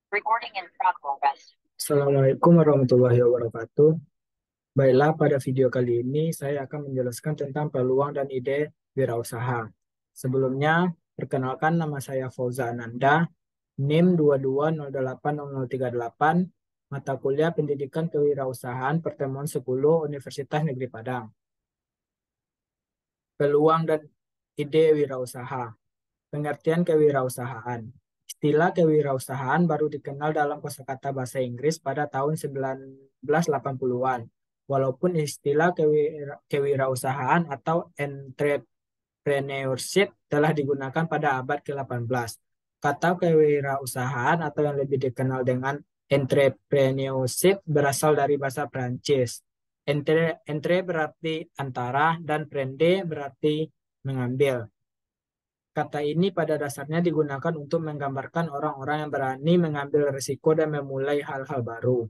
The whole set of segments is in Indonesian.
Recording in progress. Assalamualaikum warahmatullahi wabarakatuh. Baiklah, pada video kali ini saya akan menjelaskan tentang peluang dan ide wirausaha. Sebelumnya, perkenalkan nama saya Fauza Ananda, NIM 22080038, mata kuliah Pendidikan Kewirausahaan Pertemuan 10 Universitas Negeri Padang. Peluang dan ide wirausaha. Pengertian kewirausahaan. Istilah kewirausahaan baru dikenal dalam kosakata bahasa Inggris pada tahun 1980-an. Walaupun istilah kewirausahaan atau entrepreneurship telah digunakan pada abad ke-18. Kata kewirausahaan atau yang lebih dikenal dengan entrepreneurship berasal dari bahasa Prancis. Entre berarti antara dan prende berarti mengambil. Kata ini pada dasarnya digunakan untuk menggambarkan orang-orang yang berani mengambil risiko dan memulai hal-hal baru.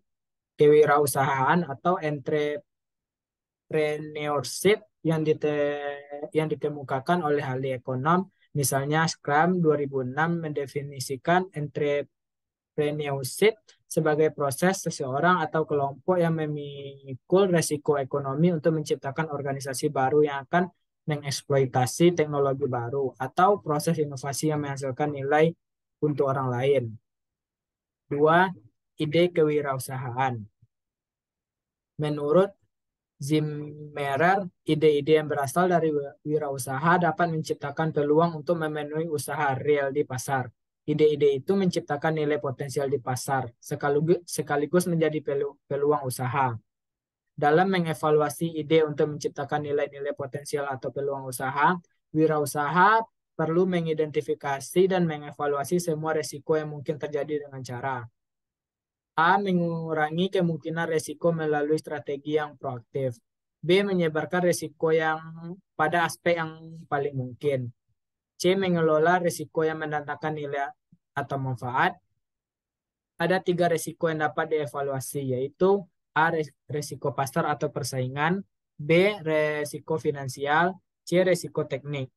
Kewirausahaan atau entrepreneurship yang dikemukakan oleh ahli ekonom, misalnya Scrum 2006 mendefinisikan entrepreneurship sebagai proses seseorang atau kelompok yang memikul risiko ekonomi untuk menciptakan organisasi baru yang akan mengeksploitasi teknologi baru atau proses inovasi yang menghasilkan nilai untuk orang lain. Dua, ide kewirausahaan. Menurut Zimmerer, ide-ide yang berasal dari wirausaha dapat menciptakan peluang untuk memenuhi usaha real di pasar. Ide-ide itu menciptakan nilai potensial di pasar, sekaligus menjadi peluang usaha. Dalam mengevaluasi ide untuk menciptakan nilai-nilai potensial atau peluang usaha, wirausaha perlu mengidentifikasi dan mengevaluasi semua risiko yang mungkin terjadi dengan cara A. Mengurangi kemungkinan risiko melalui strategi yang proaktif. B. Menyebarkan risiko yang pada aspek yang paling mungkin. C. Mengelola risiko yang mendatangkan nilai atau manfaat. Ada 3 risiko yang dapat dievaluasi, yaitu A. Risiko pasar atau persaingan. B. Risiko finansial. C. Risiko teknik.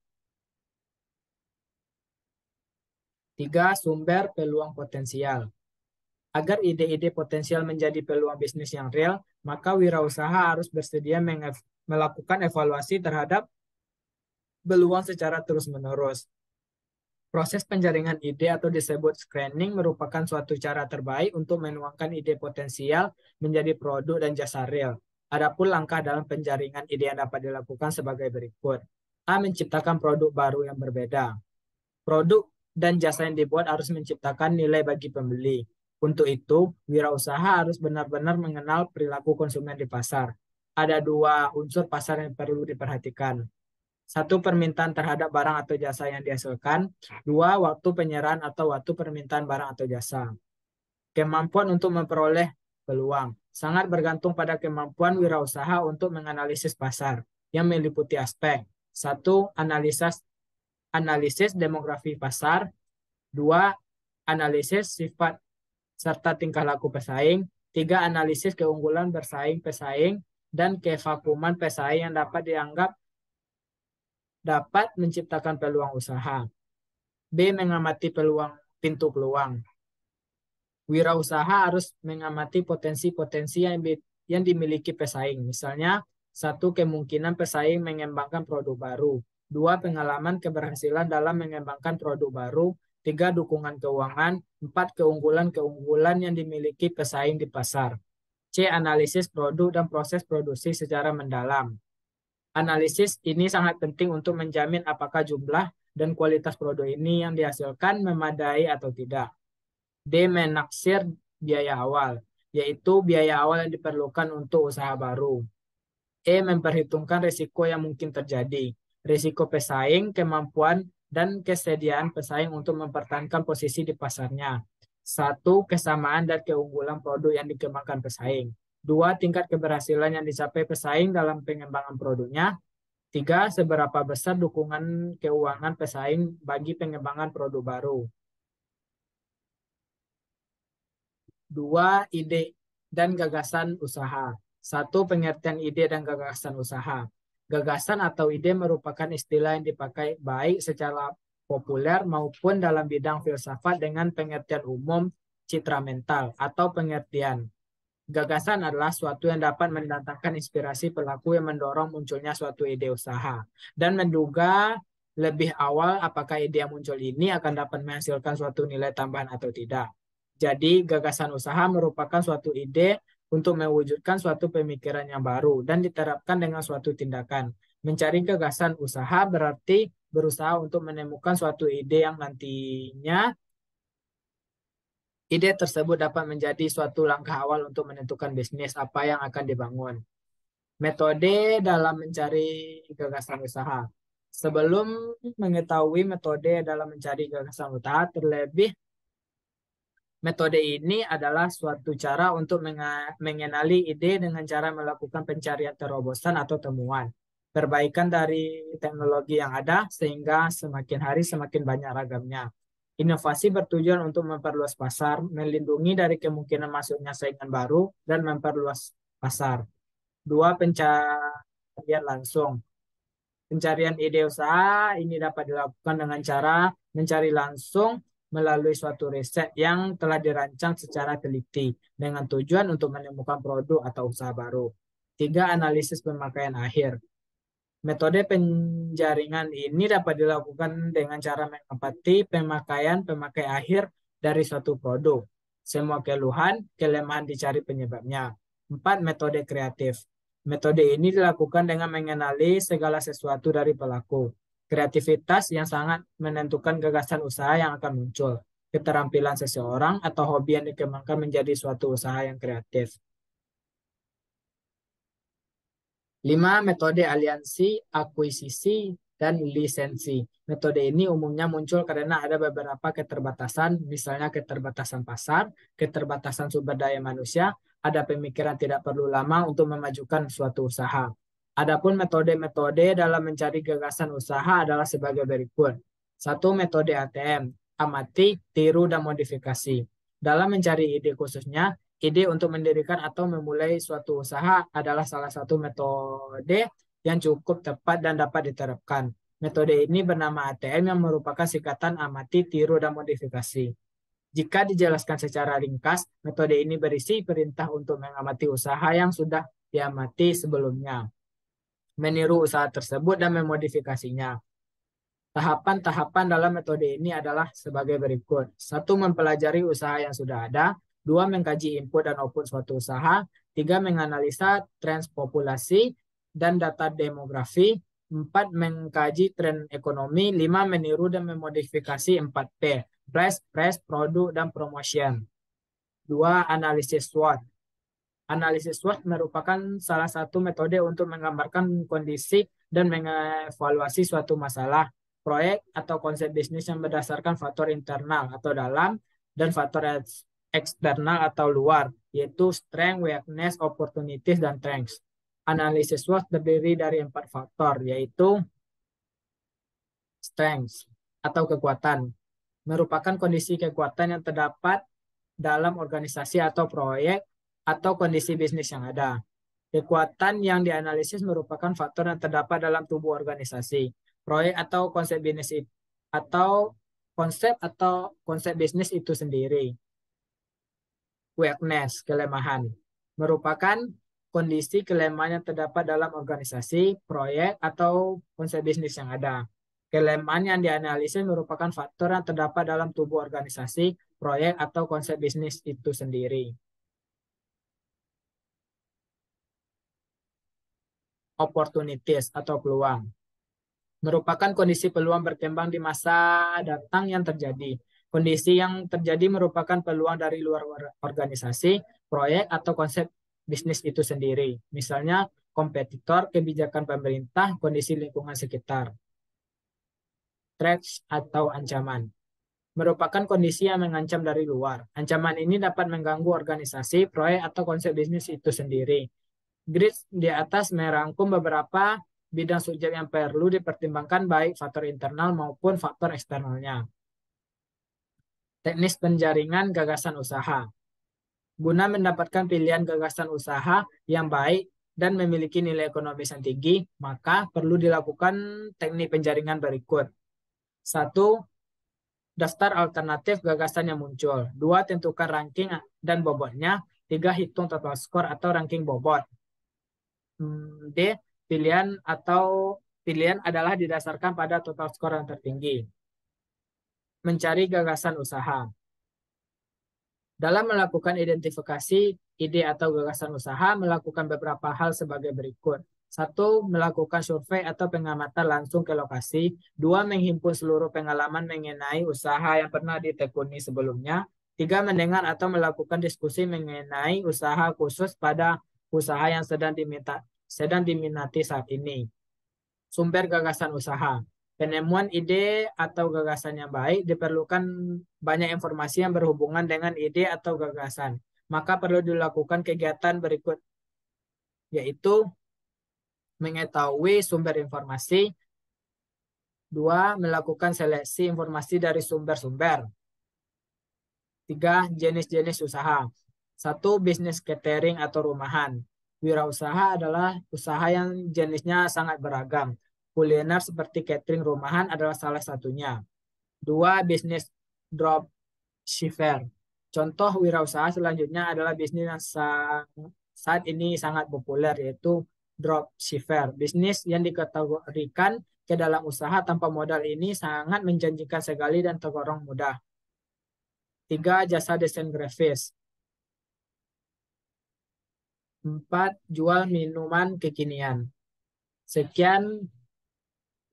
3. Sumber peluang potensial. Agar ide-ide potensial menjadi peluang bisnis yang real, maka wirausaha harus bersedia melakukan evaluasi terhadap peluang secara terus-menerus. Proses penjaringan ide atau disebut screening merupakan suatu cara terbaik untuk menuangkan ide potensial menjadi produk dan jasa real. Adapun langkah dalam penjaringan ide yang dapat dilakukan sebagai berikut. A. Menciptakan produk baru yang berbeda. Produk dan jasa yang dibuat harus menciptakan nilai bagi pembeli. Untuk itu, wirausaha harus benar-benar mengenal perilaku konsumen di pasar. Ada 2 unsur pasar yang perlu diperhatikan. 1. Permintaan terhadap barang atau jasa yang dihasilkan. 2. Waktu penyerahan atau waktu permintaan barang atau jasa. Kemampuan untuk memperoleh peluang sangat bergantung pada kemampuan wirausaha untuk menganalisis pasar yang meliputi aspek 1. Analisis demografi pasar. 2. Analisis sifat serta tingkah laku pesaing. 3. Analisis keunggulan bersaing pesaing dan kevakuman pesaing yang dapat dianggap dapat menciptakan peluang usaha. B. Mengamati pintu peluang. Wirausaha harus mengamati potensi-potensi yang dimiliki pesaing. Misalnya, 1. Kemungkinan pesaing mengembangkan produk baru. 2. Pengalaman keberhasilan dalam mengembangkan produk baru. 3. Dukungan keuangan. 4. Keunggulan-keunggulan yang dimiliki pesaing di pasar. C. Analisis produk dan proses produksi secara mendalam. Analisis ini sangat penting untuk menjamin apakah jumlah dan kualitas produk ini yang dihasilkan memadai atau tidak. D. Menaksir biaya awal, yaitu biaya awal yang diperlukan untuk usaha baru. E. Memperhitungkan risiko yang mungkin terjadi, risiko pesaing, kemampuan, dan kesediaan pesaing untuk mempertahankan posisi di pasarnya. 1. Kesamaan dan keunggulan produk yang dikembangkan pesaing. 2. Tingkat keberhasilan yang dicapai pesaing dalam pengembangan produknya. 3. Seberapa besar dukungan keuangan pesaing bagi pengembangan produk baru. 2. Ide dan gagasan usaha. 1. Pengertian ide dan gagasan usaha. Gagasan atau ide merupakan istilah yang dipakai baik secara populer maupun dalam bidang filsafat dengan pengertian umum citra mental atau pengertian. Gagasan adalah suatu yang dapat mendatangkan inspirasi pelaku yang mendorong munculnya suatu ide usaha dan menduga lebih awal apakah ide yang muncul ini akan dapat menghasilkan suatu nilai tambahan atau tidak. Jadi, gagasan usaha merupakan suatu ide untuk mewujudkan suatu pemikiran yang baru dan diterapkan dengan suatu tindakan. Mencari gagasan usaha berarti berusaha untuk menemukan suatu ide yang nantinya ide tersebut dapat menjadi suatu langkah awal untuk menentukan bisnis apa yang akan dibangun. Metode dalam mencari gagasan usaha. Sebelum mengetahui metode dalam mencari gagasan usaha, terlebih metode ini adalah suatu cara untuk mengenali ide dengan cara melakukan pencarian terobosan atau temuan. Perbaikan dari teknologi yang ada sehingga semakin hari semakin banyak ragamnya. Inovasi bertujuan untuk memperluas pasar, melindungi dari kemungkinan masuknya saingan baru, dan memperluas pasar. Dua, pencarian langsung. Pencarian ide usaha ini dapat dilakukan dengan cara mencari langsung melalui suatu riset yang telah dirancang secara teliti dengan tujuan untuk menemukan produk atau usaha baru. Tiga, analisis pemakaian akhir. Metode penjaringan ini dapat dilakukan dengan cara mengamati pemakaian pemakai akhir dari suatu produk. Semua keluhan, kelemahan dicari penyebabnya. Empat, metode kreatif. Metode ini dilakukan dengan mengenali segala sesuatu dari pelaku. Kreativitas yang sangat menentukan gagasan usaha yang akan muncul. Keterampilan seseorang atau hobi yang dikembangkan menjadi suatu usaha yang kreatif. 5. Metode aliansi, akuisisi, dan lisensi. Metode ini umumnya muncul karena ada beberapa keterbatasan, misalnya keterbatasan pasar, keterbatasan sumber daya manusia, ada pemikiran tidak perlu lama untuk memajukan suatu usaha. Adapun metode-metode dalam mencari gagasan usaha adalah sebagai berikut. 1. Metode ATM, amati, tiru, dan modifikasi. Dalam mencari ide khususnya, ide untuk mendirikan atau memulai suatu usaha adalah salah satu metode yang cukup tepat dan dapat diterapkan. Metode ini bernama ATM yang merupakan singkatan amati, tiru, dan modifikasi. Jika dijelaskan secara ringkas, metode ini berisi perintah untuk mengamati usaha yang sudah diamati sebelumnya, meniru usaha tersebut, dan memodifikasinya. Tahapan-tahapan dalam metode ini adalah sebagai berikut. 1. Mempelajari usaha yang sudah ada. 2. Mengkaji input dan output suatu usaha. 3. Menganalisa tren populasi dan data demografi. 4. Mengkaji tren ekonomi. 5. Meniru dan memodifikasi 4P. Price, produk, dan promotion. 2. Analisis SWOT. Analisis SWOT merupakan salah satu metode untuk menggambarkan kondisi dan mengevaluasi suatu masalah, proyek, atau konsep bisnis yang berdasarkan faktor internal atau dalam dan faktor eksternal atau luar, yaitu strength, weakness, opportunities, dan strengths. Analisis SWOT terdiri dari 4 faktor, yaitu strengths atau kekuatan, merupakan kondisi kekuatan yang terdapat dalam organisasi atau proyek atau kondisi bisnis yang ada. Kekuatan yang dianalisis merupakan faktor yang terdapat dalam tubuh organisasi, proyek atau konsep bisnis atau konsep bisnis itu sendiri. Weakness, kelemahan, merupakan kondisi kelemahan yang terdapat dalam organisasi, proyek, atau konsep bisnis yang ada. Kelemahan yang dianalisis merupakan faktor yang terdapat dalam tubuh organisasi, proyek, atau konsep bisnis itu sendiri. Opportunities atau peluang, merupakan kondisi peluang berkembang di masa datang yang terjadi. Kondisi yang terjadi merupakan peluang dari luar organisasi, proyek, atau konsep bisnis itu sendiri. Misalnya, kompetitor, kebijakan pemerintah, kondisi lingkungan sekitar. Threats atau ancaman, merupakan kondisi yang mengancam dari luar. Ancaman ini dapat mengganggu organisasi, proyek, atau konsep bisnis itu sendiri. Grid di atas merangkum beberapa bidang subjek yang perlu dipertimbangkan baik faktor internal maupun faktor eksternalnya. Teknis penjaringan gagasan usaha. Guna mendapatkan pilihan gagasan usaha yang baik dan memiliki nilai ekonomis yang tinggi, maka perlu dilakukan teknik penjaringan berikut. 1. daftar alternatif gagasan yang muncul. 2. Tentukan ranking dan bobotnya. 3. Hitung total skor atau ranking bobot. D. Pilihan adalah didasarkan pada total skor yang tertinggi. Mencari gagasan usaha. Dalam melakukan identifikasi ide atau gagasan usaha, melakukan beberapa hal sebagai berikut. 1. Melakukan survei atau pengamatan langsung ke lokasi. 2. Menghimpun seluruh pengalaman mengenai usaha yang pernah ditekuni sebelumnya. 3. Mendengar atau melakukan diskusi mengenai usaha khusus pada usaha yang sedang diminati saat ini. Sumber gagasan usaha. Penemuan ide atau gagasan yang baik diperlukan banyak informasi yang berhubungan dengan ide atau gagasan. Maka perlu dilakukan kegiatan berikut, yaitu mengetahui sumber informasi. 2. Melakukan seleksi informasi dari sumber-sumber. 3. Jenis-jenis usaha. 1. Bisnis catering atau rumahan. Wirausaha adalah usaha yang jenisnya sangat beragam. Kuliner seperti catering rumahan adalah salah satunya. 2. Bisnis dropshipper. Contoh wirausaha selanjutnya adalah bisnis yang saat ini sangat populer, yaitu dropshipper. Bisnis yang dikategorikan ke dalam usaha tanpa modal ini sangat menjanjikan sekali dan tergolong mudah. 3. Jasa desain grafis. 4. Jual minuman kekinian. Sekian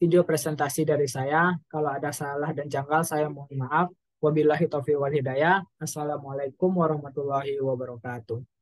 video presentasi dari saya. Kalau ada salah dan janggal, saya mohon maaf. Wabillahi taufiq wal hidayah. Assalamualaikum warahmatullahi wabarakatuh.